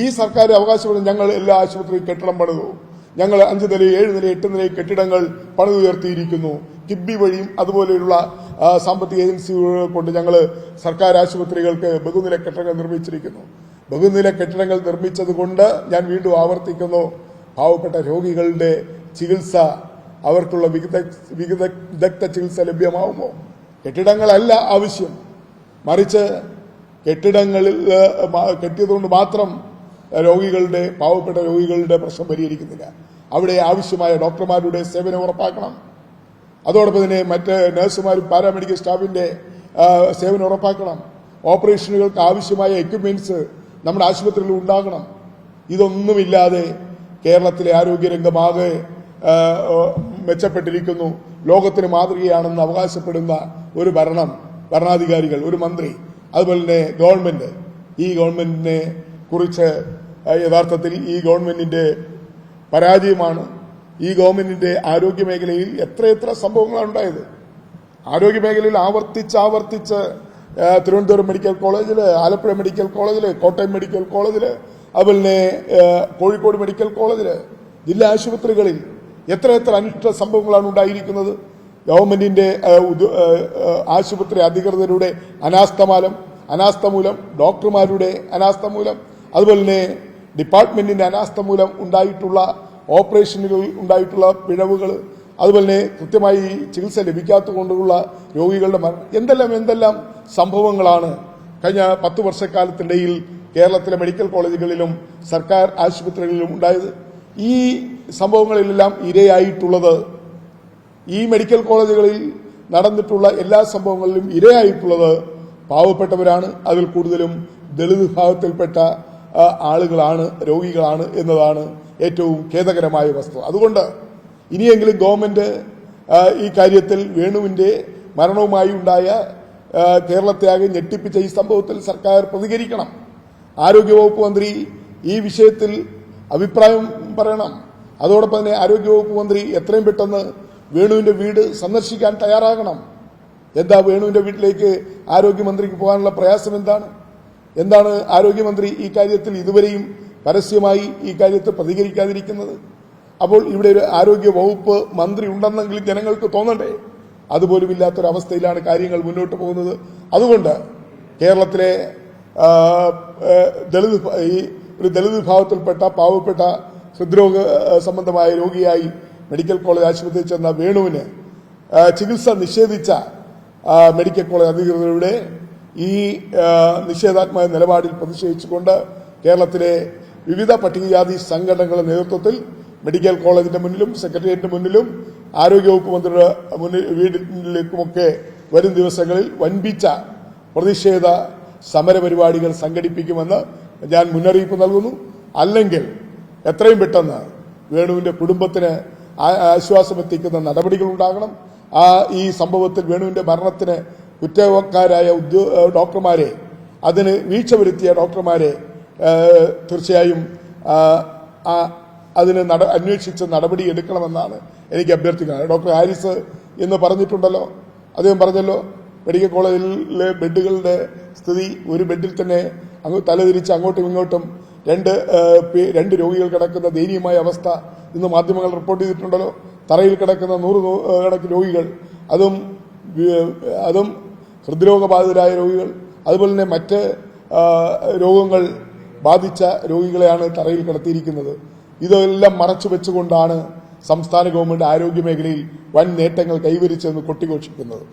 ഈ സർക്കാർ അവകാശപ്പെടുന്ന ഞങ്ങൾ എല്ലാ ആശുപത്രിയും കെട്ടിടം പണിതു, ഞങ്ങൾ 5 നില 7 നില 8 നില കെട്ടിടങ്ങൾ പണിതുയർത്തിയിരിക്കുന്നു. കിബി വഴിയും അതുപോലെയുള്ള സാമ്പത്തിക ഏജൻസികൾ കൊണ്ട് ഞങ്ങൾ സർക്കാർ ആശുപത്രികൾക്ക് ബഹുനില കെട്ടിടങ്ങൾ നിർമ്മിച്ചിരിക്കുന്നു. ബഹുനില കെട്ടിടങ്ങൾ നിർമ്മിച്ചതുകൊണ്ട് ഞാൻ വീണ്ടും ആവർത്തിക്കുന്നു, പാവപ്പെട്ട രോഗികളുടെ ചികിത്സ, അവർക്കുള്ള വിദഗ്ധ ചികിത്സ ലഭ്യമാവുമോ? കെട്ടിടങ്ങളല്ല ആവശ്യം, മറിച്ച് കെട്ടിടങ്ങളിൽ കെട്ടിയതുകൊണ്ട് മാത്രം പാവപ്പെട്ട രോഗികളുടെ പ്രശ്നം പരിഹരിക്കുന്നില്ല. അവിടെ ആവശ്യമായ ഡോക്ടർമാരുടെ സേവനം ഉറപ്പാക്കണം. അതോടൊപ്പം തന്നെ മറ്റ് നഴ്സുമാരും പാരാമെഡിക്കൽ സ്റ്റാഫിന്റെ സേവനം ഉറപ്പാക്കണം. ഓപ്പറേഷനുകൾക്ക് ആവശ്യമായ എക്യുപ്മെന്റ്സ് നമ്മുടെ ആശുപത്രിയിൽ ഉണ്ടാകണം. ഇതൊന്നുമില്ലാതെ കേരളത്തിലെ ആരോഗ്യരംഗമാകെ മെച്ചപ്പെട്ടിരിക്കുന്നു, ലോകത്തിന് മാതൃകയാണെന്ന് അവകാശപ്പെടുന്ന ഒരു ഭരണാധികാരികൾ, ഒരു മന്ത്രി, അതുപോലെ തന്നെ ഗവൺമെന്റ്, ഈ ഗവൺമെന്റിനെ കുറിച്ച് യഥാർത്ഥത്തിൽ ഈ ഗവൺമെന്റിന്റെ പരാജയമാണ്. ഈ ഗവൺമെന്റിന്റെ ആരോഗ്യമേഖലയിൽ എത്രയെത്ര സംഭവങ്ങളാണ് ഉണ്ടായത്. ആരോഗ്യമേഖലയിൽ ആവർത്തിച്ച് തിരുവനന്തപുരം മെഡിക്കൽ കോളേജില്, ആലപ്പുഴ മെഡിക്കൽ കോളേജില്, കോട്ടയം മെഡിക്കൽ കോളേജില്, അതുപോലെ തന്നെ കോഴിക്കോട് മെഡിക്കൽ കോളേജില്, ജില്ലാ ആശുപത്രികളിൽ എത്രയെത്ര അനിഷ്ട സംഭവങ്ങളാണ് ഉണ്ടായിരിക്കുന്നത്. ഗവൺമെന്റിന്റെ ആശുപത്രി അധികൃതരുടെ അനാസ്ഥ മൂലം, ഡോക്ടർമാരുടെ അനാസ്ഥ മൂലം, അതുപോലെ തന്നെ ഡിപ്പാർട്ട്മെന്റിന്റെ അനാസ്ഥ മൂലം ഉണ്ടായിട്ടുള്ള ഓപ്പറേഷനുകളിൽ ഉണ്ടായിട്ടുള്ള പിഴവുകൾ, അതുപോലെ തന്നെ കൃത്യമായി ചികിത്സ ലഭിക്കാത്തതുകൊണ്ടുള്ള രോഗികളുടെ മരണം, എന്തെല്ലാം സംഭവങ്ങളാണ് കഴിഞ്ഞ 10 വർഷക്കാലത്തിനിടയിൽ കേരളത്തിലെ മെഡിക്കൽ കോളേജുകളിലും സർക്കാർ ആശുപത്രികളിലും ഉണ്ടായത്. ഈ സംഭവങ്ങളിലെല്ലാം ഇരയായിട്ടുള്ളത്, ഈ മെഡിക്കൽ കോളേജുകളിൽ നടന്നിട്ടുള്ള എല്ലാ സംഭവങ്ങളിലും ഇരയായിട്ടുള്ളത് പാവപ്പെട്ടവരാണ്. അതിൽ കൂടുതലും ദളിത് വിഭാഗത്തിൽപ്പെട്ട ആളുകളാണ്, രോഗികളാണ് എന്നതാണ് ഏറ്റവും ഖേദകരമായ വസ്തുത. അതുകൊണ്ട് ഇനിയെങ്കിലും ഗവൺമെന്റ് ഈ കാര്യത്തിൽ വേണുവിന്റെ മരണവുമായി ഉണ്ടായ കേരളത്തെയാകെ ഞെട്ടിപ്പിച്ച ഈ സംഭവത്തിൽ സർക്കാർ പ്രതികരിക്കണം. ആരോഗ്യവകുപ്പ് മന്ത്രി ഈ വിഷയത്തിൽ അഭിപ്രായം പറയണം. അതോടൊപ്പം തന്നെ ആരോഗ്യവകുപ്പ് മന്ത്രി എത്രയും പെട്ടെന്ന് വേണുവിന്റെ വീട് സന്ദർശിക്കാൻ തയ്യാറാകണം. എന്താ വേണുവിന്റെ വീട്ടിലേക്ക് ആരോഗ്യമന്ത്രിക്ക് പോകാനുള്ള പ്രയാസം എന്താണ് ആരോഗ്യമന്ത്രി ഈ കാര്യത്തിൽ ഇതുവരെയും പരസ്യമായി ഈ കാര്യത്തിൽ പ്രതികരിക്കാതിരിക്കുന്നത്? അപ്പോൾ ഇവിടെ ഒരു ആരോഗ്യ വകുപ്പ് മന്ത്രി ഉണ്ടെന്നെങ്കിലും ജനങ്ങൾക്ക് തോന്നണ്ടേ? അതുപോലും ഇല്ലാത്തൊരവസ്ഥയിലാണ് കാര്യങ്ങൾ മുന്നോട്ട് പോകുന്നത്. അതുകൊണ്ട് കേരളത്തിലെ ദളിത് വിഭാഗത്തിൽപ്പെട്ട പാവപ്പെട്ട ഹൃദ്രോഗ സംബന്ധമായ രോഗിയായി മെഡിക്കൽ കോളേജ് ആശുപത്രിയിൽ ചെന്ന വേണുവിന് ചികിത്സ നിഷേധിച്ച മെഡിക്കൽ കോളേജ് അധികൃതരുടെ ഈ നിഷേധാത്മക നിലപാടിൽ പ്രതിഷേധിച്ചുകൊണ്ട് കേരളത്തിലെ വിവിധ പട്ടികജാതി സംഘടനകളുടെ നേതൃത്വത്തിൽ മെഡിക്കൽ കോളേജിന്റെ മുന്നിലും സെക്രട്ടേറിയറ്റിന്റെ മുന്നിലും ആരോഗ്യവകുപ്പ് മന്ത്രിയുടെ വീട്ടിലേക്കുമൊക്കെ വരും ദിവസങ്ങളിൽ വൻപിച്ച പ്രതിഷേധ സമരപരിപാടികൾ സംഘടിപ്പിക്കുമെന്ന് ഞാൻ മുന്നറിയിപ്പ് നൽകുന്നു. അല്ലെങ്കിൽ എത്രയും പെട്ടെന്ന് വേണുവിന്റെ കുടുംബത്തിന് ആശ്വാസമെത്തിക്കുന്ന നടപടികൾ ഉണ്ടാകണം. ഈ സംഭവത്തിൽ വേണുവിന്റെ മരണത്തിന് കുറ്റക്കാരായ ഡോക്ടർമാരെ, അതിന് വീഴ്ച വരുത്തിയ ഡോക്ടർമാരെ തീർച്ചയായും അതിന് അന്വേഷിച്ച് നടപടി എടുക്കണമെന്നാണ് എനിക്ക് അഭ്യർത്ഥിക്കുന്നത്. ഡോക്ടർ ഹാരിസ് എന്ന് പറഞ്ഞിട്ടുണ്ടല്ലോ, അദ്ദേഹം പറഞ്ഞല്ലോ മെഡിക്കൽ കോളേജിലെ ബെഡുകളുടെ സ്ഥിതി, ഒരു ബെഡിൽ തന്നെ തലതിരിച്ച് അങ്ങോട്ടും ഇങ്ങോട്ടും രണ്ട് രോഗികൾ കിടക്കുന്ന ദയനീയമായ അവസ്ഥ ഇന്ന് മാധ്യമങ്ങൾ റിപ്പോർട്ട് ചെയ്തിട്ടുണ്ടല്ലോ. തറയിൽ കിടക്കുന്ന 100 കണക്കിന് രോഗികൾ, അതും ഹൃദ്രോഗബാധിതരായ രോഗികൾ, അതുപോലെ തന്നെ മറ്റ് രോഗങ്ങൾ ബാധിച്ച രോഗികളെയാണ് തറയിൽ കിടത്തിയിരിക്കുന്നത്. ഇതെല്ലാം മറച്ചു വെച്ചുകൊണ്ടാണ് സംസ്ഥാന ഗവൺമെന്റ് ആരോഗ്യമേഖലയിൽ വൻ നേട്ടങ്ങൾ കൈവരിച്ചെന്ന് കൊട്ടിഘോഷിക്കുന്നത്.